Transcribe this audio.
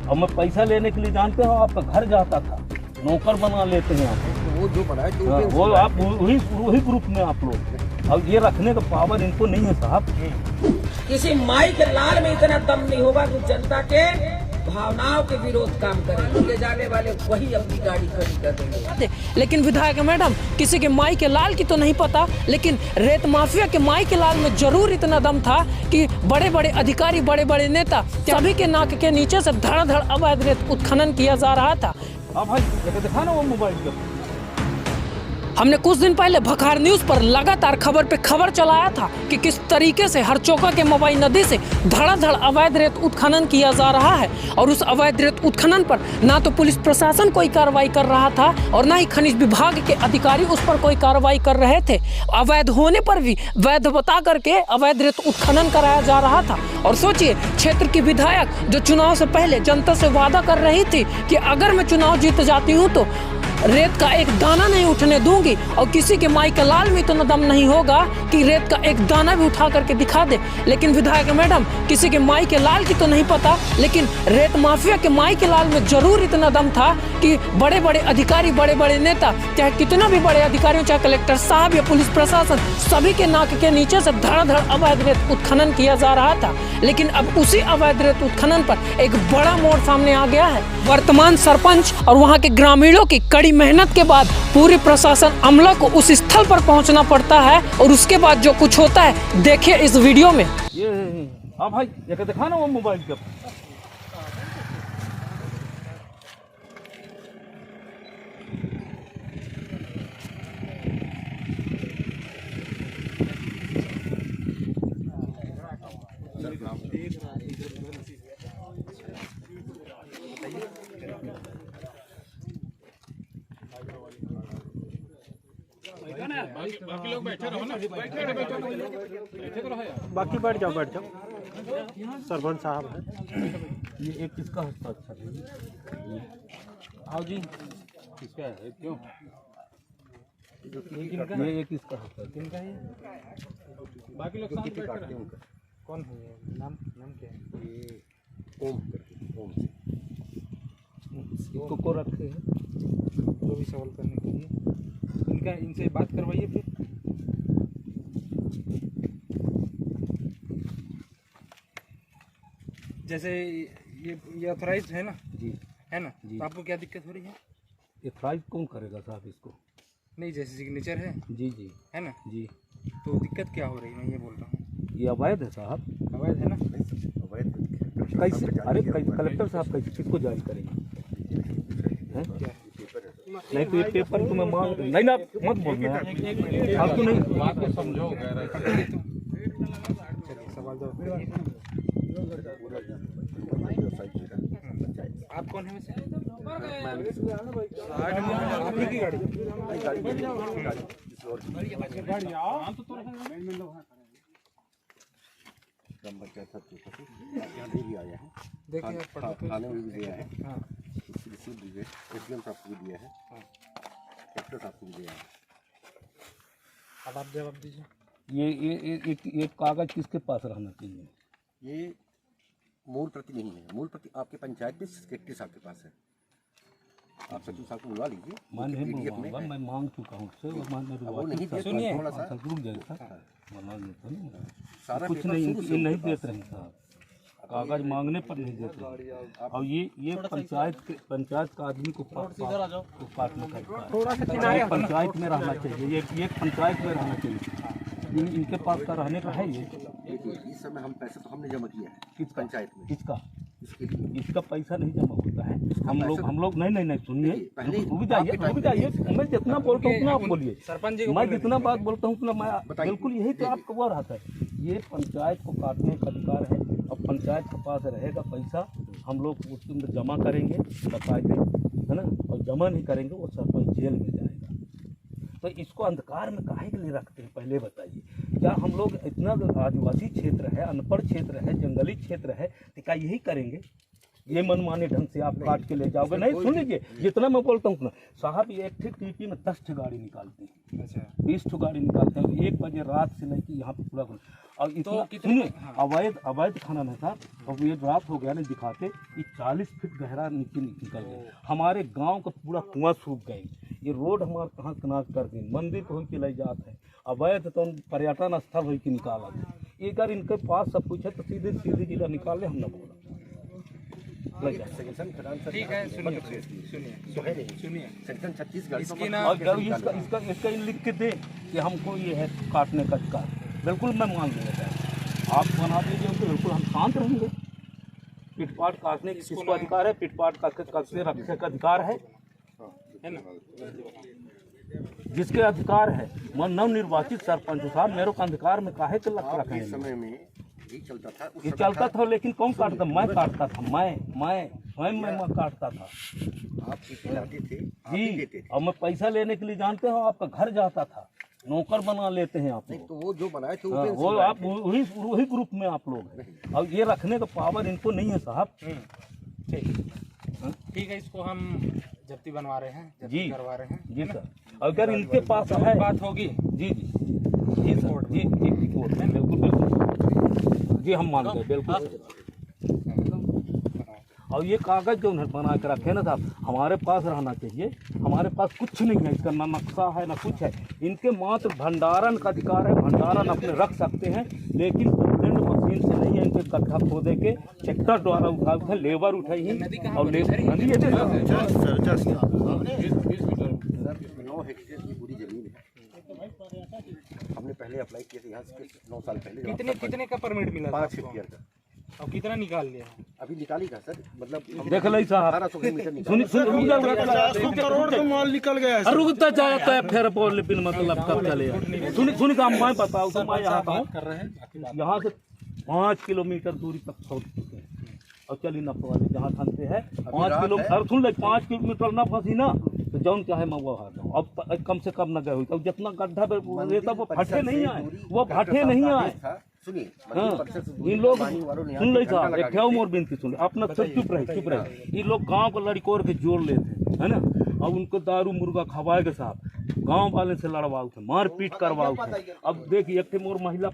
और मैं पैसा लेने के लिए जानते हो आपका घर जाता था, नौकर बना लेते हैं आप। वो जो बनाए वो आप वही ग्रुप में आप लोग, अब ये रखने का पावर इनको नहीं है साहब। किसी माई के लाल में इतना दम नहीं होगा कि जनता के भावनाओं के विरोध काम करें। ले जाने वाले वही अपनी गाड़ी खड़ी कर देंगे। लेकिन विधायक मैडम किसी के माई के लाल की तो नहीं पता, लेकिन रेत माफिया के माई के लाल में जरूर इतना दम था कि बड़े बड़े अधिकारी, बड़े बड़े नेता सभी के नाक के नीचे से धड़ाधड़ अवैध रेत उत्खनन किया जा रहा था। अब भाई दिखा ना वो मोबाइल पर। हमने कुछ दिन पहले भखार न्यूज पर लगातार खबर पे खबर चलाया था कि किस तरीके से हरचौका के मवाई नदी से धड़ाधड़ अवैध रेत उत्खनन किया जा रहा है, और उस अवैध रेत उत्खनन पर ना तो पुलिस प्रशासन कोई कार्रवाई कर रहा था और ना ही खनिज विभाग के अधिकारी उस पर कोई कार्रवाई कर रहे थे। अवैध होने पर भी वैध बता करके अवैध रेत उत्खनन कराया जा रहा था। और सोचिए, क्षेत्र की विधायक जो चुनाव से पहले जनता से वादा कर रही थी कि अगर मैं चुनाव जीत जाती हूँ तो रेत का एक दाना नहीं उठने दूंगी, और किसी के माई के लाल में इतना दम नहीं होगा कि रेत का एक दाना भी उठा करके दिखा दे। लेकिन विधायक मैडम किसी के माई के लाल की तो नहीं पता, लेकिन रेत माफिया के माई के लाल में जरूर इतना दम था कि बड़े बड़े अधिकारी, बड़े बड़े नेता, चाहे कितना भी बड़े अधिकारी, चाहे कलेक्टर साहब या पुलिस प्रशासन, सभी के नाक के नीचे से धड़ाधड़ अवैध रेत उत्खनन किया जा रहा था। लेकिन अब उसी अवैध रेत उत्खनन पर एक बड़ा मोड़ सामने आ गया है। वर्तमान सरपंच और वहाँ के ग्रामीणों की कड़ी मेहनत के बाद पूरी प्रशासन अमला को उस स्थल पर पहुंचना पड़ता है, और उसके बाद जो कुछ होता है देखिए इस वीडियो में। ये हाँ भाई ये दिखा ना वो मोबाइल पर। बाकी लोग बैठे रहो ना, बैठे रहो, बाकी बैठ जाओ सरपंच साहब है। ये एक किसका हस्ताक्षर है? आओ जी, किसका है? क्यों ये एक किसका हस्ताक्षर? किनका है? बाकी लोग साथ बैठे रहो। कौन है ये? नाम क्या है? ये ओम इसको को रखे हैं जो भी सवाल करने के लिए इनका, इनसे बात करवाइए फिर। जैसे ये ऑथराइज्ड है ना जी, है ना जी। तो आपको क्या दिक्कत हो रही है? ये प्राइज कौन करेगा साहब इसको? नहीं, जैसे सिग्नेचर है जी जी है ना, जी। तो दिक्कत क्या हो रही है? मैं ये बोल रहा हूँ ये अवैध है साहब, अवैध है ना। कैसे? अरे कलेक्टर साहब कैसे किसको जारी करेंगे? क्या नहीं तो ये पेपर तुम्हें मांग नहीं ना, मत बोलना आपको नहीं। बात को समझो। सवाल जवाब। आप कौन है वैसे? आप ही की गाड़ी? ग्राम पंचायत भी आया है, देखिए थाने में भी दिया है, हाँ रिसीव भी एसडीएम साहब को भी दिया है, कलेक्टर साहब को भी दिया है। अब आप जवाब दीजिए। ये एक कागज किसके पास रहना चाहिए? ये मूल प्रति नहीं है, मूल प्रति आपके पंचायत के सेक्रेटरी साहब के पास है। आप सचिव साहब को बुला लीजिए। मैं नहीं बुलवाऊंगा, मैं मांग चुका हूँ उससे। वो नहीं दिया, सुनिए थोड़ा सा रुक जाएगा, सारा कुछ पेपर नहीं, शुरू से ये नहीं देते हैं साहब, कागज मांगने पर नहीं देते हैं। और ये पंचायत का आदमी को काटने का है, पंचायत में रहना चाहिए, ये पंचायत में रहना चाहिए। इनके पास का रहने का है। ये देखिए, इस समय हम पैसे तो हमने जमा किया है किस पंचायत में, किसका? इसके लिए इसका पैसा नहीं जमा होता है। हम लोग नहीं सुनिए, पहले रुक जाइए। मैं जितना बोलता हूँ उतना आप बोलिए। सरपंच जी मैं जितना बात बोलता हूँ उतना मैं बिल्कुल यही तो आपको वो रहता है। ये पंचायत को काटने का अधिकार है, और पंचायत के पास रहेगा पैसा, हम लोग उसके अंदर जमा करेंगे बकायदे, है ना, और जमा नहीं करेंगे वो सरपंच जेल में जाएगा। तो इसको अंधकार में काहे के लिए रखते हैं पहले बताइए? क्या हम लोग इतना आदिवासी क्षेत्र है, अनपढ़ क्षेत्र है, जंगली क्षेत्र है, तो क्या यही करेंगे? ये मनमाने ढंग से आप काट के ले जाओगे। नहीं, सुन लीजिए, जितना मैं बोलता हूँ साहब, ये एक टीपी में 10 गाड़ी निकालते हैं, अच्छा 20 गाड़ी निकालते हैं। 1 बजे रात से लेकर यहाँ पे पूरा और इतना सुनिए, अवैध खनन है साहब। अब ये रात हो गया नहीं दिखाते, ये 40 फीट गहरा नीचे निकल गया। हमारे गांव का पूरा कुआं सूख गए, ये रोड हमारे कहाँ कनाज कर गई, मंदिर को के ले जाते हैं। अवैध तो पर्यटन स्थल हो के निकाला। एक बार इनके पास सब कुछ है तो सीधे जिला निकाल ले, हम न बोला। ठीक है, सुनिए सेक्शन 36 गाड़ी इसकी ना और इसका इन लिख के दे कि हमको ये है काटने का अधिकार। बिल्कुल मैं मान लूँगा, आप बना दीजिए तो बिल्कुल हम शांत रहेंगे। पिटपाट काटने की किसको अधिकार है? पिटपाट काटने रखने का अधिकार है ना? जिसके अधिकार है, मैं नवनिर्वाचित सरपंच साहब, मेरे को अधिकार में काहे के लग रखे हैं? समय में ये चलता था, ये चलता था, लेकिन कौन काटता? मैं काटता था, मैं स्वयं मैं काटता था आप टीपी लाते थे, आप ही जी। देते थे। और मैं पैसा लेने के लिए जानते हो आपका घर जाता था, नौकर बना लेते हैं आप लोग। तो वो जो बनाए थे हाँ, वो आप वही ग्रुप में आप लोग हैं। और ये रखने का पावर इनको नहीं है साहब। ठीक है, इसको हम जब्ती बनवा रहे हैं, जी जब्ती करवा रहे हैं जी सर। अगर इनके पास है बात होगी जी जी सर, जी कोर्ट में बिल्कुल बिल्कुल जी, हम मान गए बिल्कुल। और ये कागज जो उन्हें बना के रखे ना साहब, हमारे पास रहना चाहिए। हमारे पास कुछ नहीं है, इसका ना नक्शा है ना कुछ है। इनके मात्र भंडारण का अधिकार है, भंडारण अपने रख सकते हैं, लेकिन उपलैंड मशीन से नहीं है। इनके गड्ढा खोदे के ट्रैक्टर द्वारा उठा लेबर उठाई और नदी 9 हेक्टेयर की पूरी जमीन है। हमने पहले अप्लाई किया था यहाँ से 9 साल पहले। कितने का परमिट मिला? 5 हेक्टेयर का। और कितना निकाल लिया? अभी निकाली का सर, मतलब देख ली साहब, 1800 मीटर करोड़ का माल निकल गया है। रुकता जाता है फिर बोल, बिन मतलब कब चलेगा? सुनी काम मैं बताऊँ तो मैं यहाँ हूँ, यहाँ से 5 किलोमीटर दूरी तक छोड़ चुके हैं। और चली न वाले जहाँ फंसते हैं 5 किलोमीटर, सुन ले 5 किलोमीटर न फंसी ना तो जौन चाहे मैं वो हार जाऊँ। अब कम से कम न गए हुई तो जितना गड्ढा रहता वो फटे नहीं आए, वो फटे नहीं आए। सुनिए, हाँ, इन लोग सुन ले साहब, एक क्या मोर बिनती सुन ले, अपना सब चुप रहे। ये लोग गांव को लड़कोर के जोड़ लेते हैं ना, और उनको दारू मुर्गा खवाए के साहब गांव वाले से लड़वाओ थे, मारपीट करवाओ थे। अब देखिए एक मोर महिला